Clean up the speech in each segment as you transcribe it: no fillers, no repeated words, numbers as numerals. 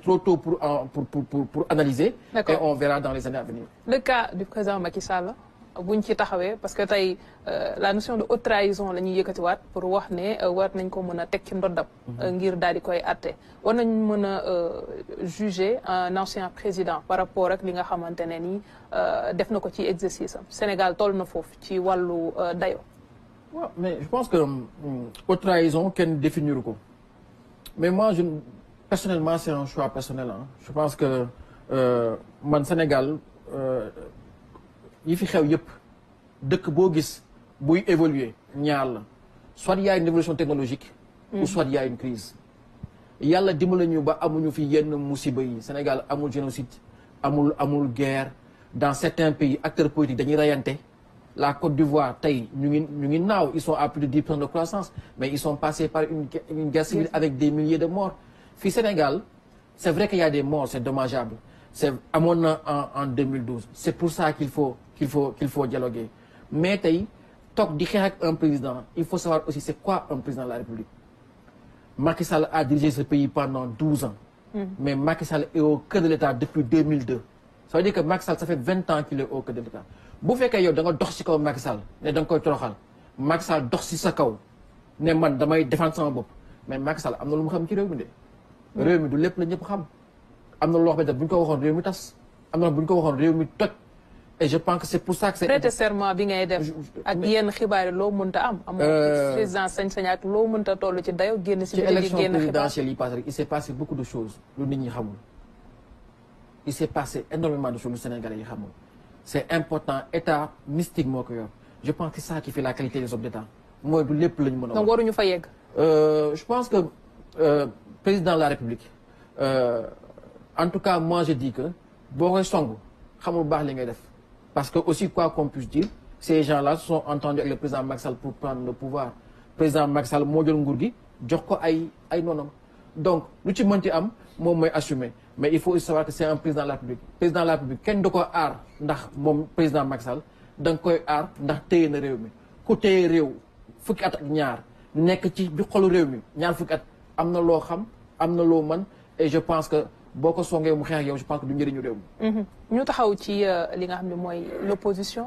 trop tôt pour analyser. Et on verra dans les années à venir. Le cas du président Macky Sall, buñ ci taxawé parce que tay la notion de haute trahison la ñuy yëkkatiwaat pour wax ne war nañ ko mën a teg ci ndoddam ngir daal di koy atte war nañ mën a juger un ancien président par rapport ak li nga xamante ne ni def na ko ci exercice am Sénégal toll na foofu ci wàllu dayo Ouais, mais je pense que haute trahison kenn définir ko mais moi personnellement c'est un choix personnel hein. Je pense que man Sénégal yi fi xew yëpp dëkk boo gis buy évoluer ñaar la soit il y a une évolution technologique ou soit il y a une crise yàlla dimbali ñu ba amuñu fi yenn musiba yi Sénégal amul génocide amul guerre dans certains pays acteurs politiques dañuy rayante la Côte d'Ivoire tey ñu ngi naaw ils sont à plus de 10% de croissance mais ils sont passés par une guerre civile avec des milliers de morts fii Sénégal c'est vrai qu'il y a des morts c'est dommageable c'est amoon na en 2012 c'est pour ça qu'il faut dialoguer mais tey toog di xeex ak un président il faut savoir aussi c'est quoi un président de la République Macky Sall a dirigé ce pays pendant 12 ans mais Macky Sall est au cœur de l'État depuis 2002 ça veut dire que Macky Sall ça fait 20 ans qu'il est au cœur de l'État bu fekkee yow da nga dox ci kaw Macky Sall ne da nga koy toroxal Macky Sall dox ci sa kaw ne man damay défendre sama bopp mais Macky Sall am na lu mu xam ci réew mi de réew mi du lépp la ñëpp xam am na loo xam ne bu ñu ko waxoon réew mi tas am na bu ñu ko waxoon réew mi toj et je pense que c'est pour ça que c'est prêter serment bi ngay def ak yenn xibaar yi loo mënta am amoo président sañ-sañ ak loo mënta toll ci dayo génn si élection présidentielle yi passé rek il s'est passé beaucoup de choses lu nit ñi xamul il s'est passé énormément de choses lu Sénégalais yi xamul c'est important état mystique moo ko yor je pense que c'est ça qui fait la qualité des hommes d'état mooy du lépp la ñu mën a donc waruñu fa yegg je pense que président de la République en tout cas moi je dis que boo koy song xamul baax li ngay def parce que aussi quoi qu'on puisse dire ces gens-là se sont entendus avec le président Macky Sall pour prendre le pouvoir président Macky Sall moo jël nguur gi jox ko ay noonam donc lu ci mënti am moom mooy assumer mais il faut aussi savoir que c'est un président de la République président de la République kenn da ko aar ndax moom président Macky Sall da nga koy aar ndax téye na réew mi ku téye réew fukki at ak ñaar nekk ci bi xolu réew mi ñaar fukki at am na loo xam am na loo mën et je pense que boo ko songee mu xeex ak yow je pense que du njëriñu réew mi. ñu taxaw ci li nga xam ne mooy l'opposition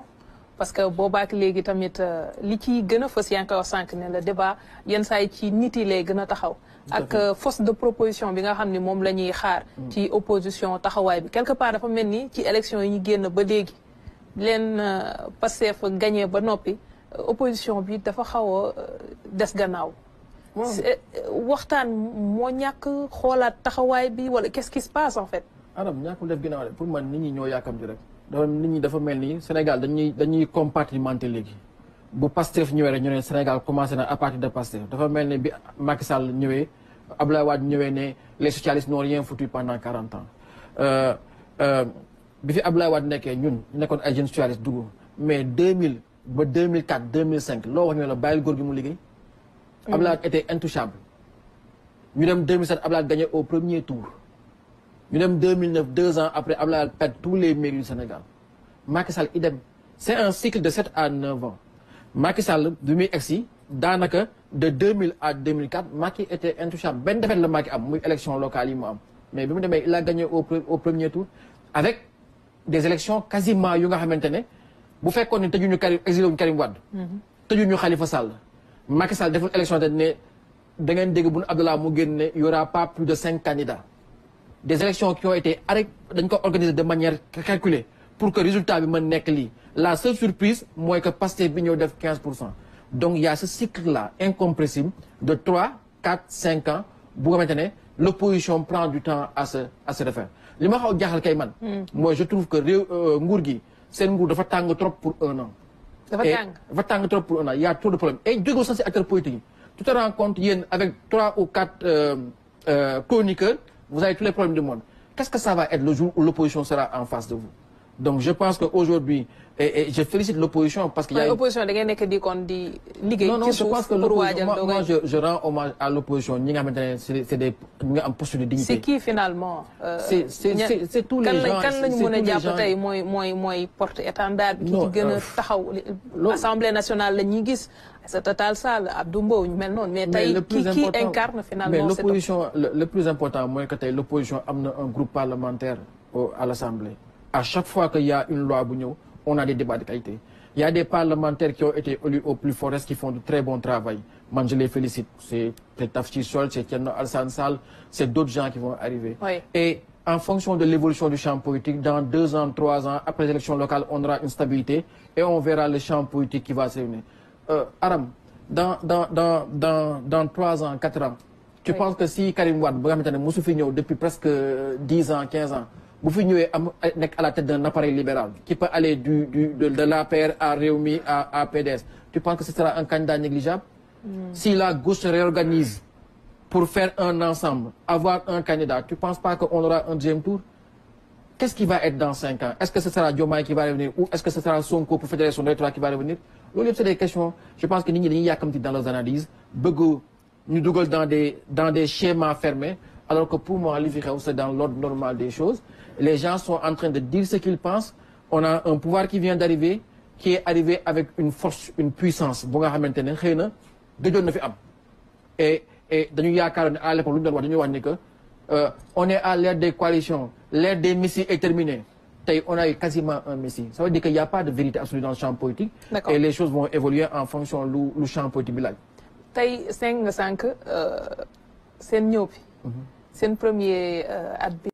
parce que boobaak léegi tamit li ciy gën a fës yaa ngi koy wax sànq ne le débat yenn saa yi ci nit yi lay gën a taxaw. ak force de proposition bi nga xam ne moom la ñuy xaar. ci opposition taxawaay bi quelque part dafa mel ni ci élection yi ñu génn ba léegi leen Pastef gagné ba noppi opposition bi dafa xaw a des gannaaw. waxtaan moo ñàkk xoolaat taxawaay bi wala qu'est-ce qui se passe en fait. Adam ñàkkul def ginnaaw pour man nit ñi ñoo yàkkamti rek nit ñi dafa mel ni Sénégal dañuy compartimenter léegi bu Pastef ñëwee rek ñu ne Sénégal commencé na à partir de Pastef dafa mel ni bi Macky Sall ñëwee Abdoulaye Wade ñëwee ne les socialistes n'ont rien foutu pendant 40 ans bi fi Abdoulaye Wade nekkee ñun ñu nekkoon ay jeunes socialistes dugg mais 2000 ba 2004 2005 loo wax ñu la bàyyil góor gi mu liggéey. Abdoulaye était intouchable ñu dem 2007 Abdoulaye gagné au premier tour ñu dem 2009 2 ans après Abdoulaye perd tous les mairies du Sénégal Macky Sall idem c'est un cycle de 7 à 9 ans Macky Sall bi muy egsi daanaka de 2000 à 2004 Macky était intouchable benn défaite la Macky am muy élection locale yi mu am mais bi mu demee il a gagné au premier tour avec des élections quasiment yu nga xamante ne bu fekkoon ne tëjuñu Karim exilé wuñu Karim Wade tëjuñu Khalifa Sall Macky Sall deful élection te ne da ngeen dégg bu Abdallah mu génn ne y aura pas plus de 5 candidats des élections qui ont été arrêtées dañ ko organiser de manière calculée pour que résultat bi mën nekk lii la seule surprise mooy que Pastef bi ñëw def 15%. Donc il y a ce cycle là incompressible de 3 4 5 ans bu nga xamante ne l'opposition prend du temps à se refaire li ma xaw jaaxal kay man moi je trouve que réew nguur gi seen nguur dafa tàng trop pour 1 an. dafa tàng trop pour 1 an il y a trop de problèmes et jógoo sax si acteurs politiques yi tu te rends compte yéen avec 3 ou 4 chroniqueurs vous avez tous les problèmes du monde qu'est-ce que ça va être le jour où l'opposition sera en face de vous Donc je pense qu'aujourd'hui, et je félicite l'opposition parce qu'il y a... L'opposition, non, non, je pense que moi je rends hommage à l'opposition. C'est des postes de dignité. C'est qui finalement? C'est tous les gens. Quand porte étendard qui l'Assemblée nationale, c'est total ça, Abdoumbo, mais qui incarne finalement l'opposition? Le plus important, moi, que l'opposition a un groupe parlementaire à l'Assemblée. À chaque fois qu'il y a une loi, on a des débats de qualité. Il y a des parlementaires qui ont été élus au plus fort, qui font de très bon travail. Moi, je les félicite. C'est Tafti Sol, c'est Tiano Alsan Sal, c'est d'autres gens qui vont arriver. Oui. Et en fonction de l'évolution du champ politique, dans 2 ans, 3 ans, après les élections locales, on aura une stabilité et on verra le champ politique qui va se réunir. Aram, dans 3 ans, 4 ans, tu penses que si Karim Wade, depuis presque 10 ans, 15 ans, vous finissez à la tête d'un appareil libéral qui peut aller de l'APR à Réumi à PDS, tu penses que ce sera un candidat négligeable? Si la gauche se réorganise pour faire un ensemble, avoir un candidat, tu ne penses pas qu'on aura un deuxième tour? Qu'est-ce qui va être dans 5 ans? Est-ce que ce sera Diomaye qui va revenir ou est-ce que ce sera Sonko pour fédérer son électorat qui va revenir? C'est des questions, je pense que nous sommes dans leurs analyses, nous dans des schémas fermés, alors que pour moi, c'est dans l'ordre normal des choses. Les gens sont en train de dire ce qu'ils pensent. On a un pouvoir qui vient d'arriver, qui est arrivé avec une force, une puissance. Et à l'époque, on est à l'ère des coalitions. L'ère des messies est terminée. On a eu quasiment un messie. Ça veut dire qu'il n'y a pas de vérité absolue dans le champ politique. Et les choses vont évoluer en fonction du champ politique. C'est un premier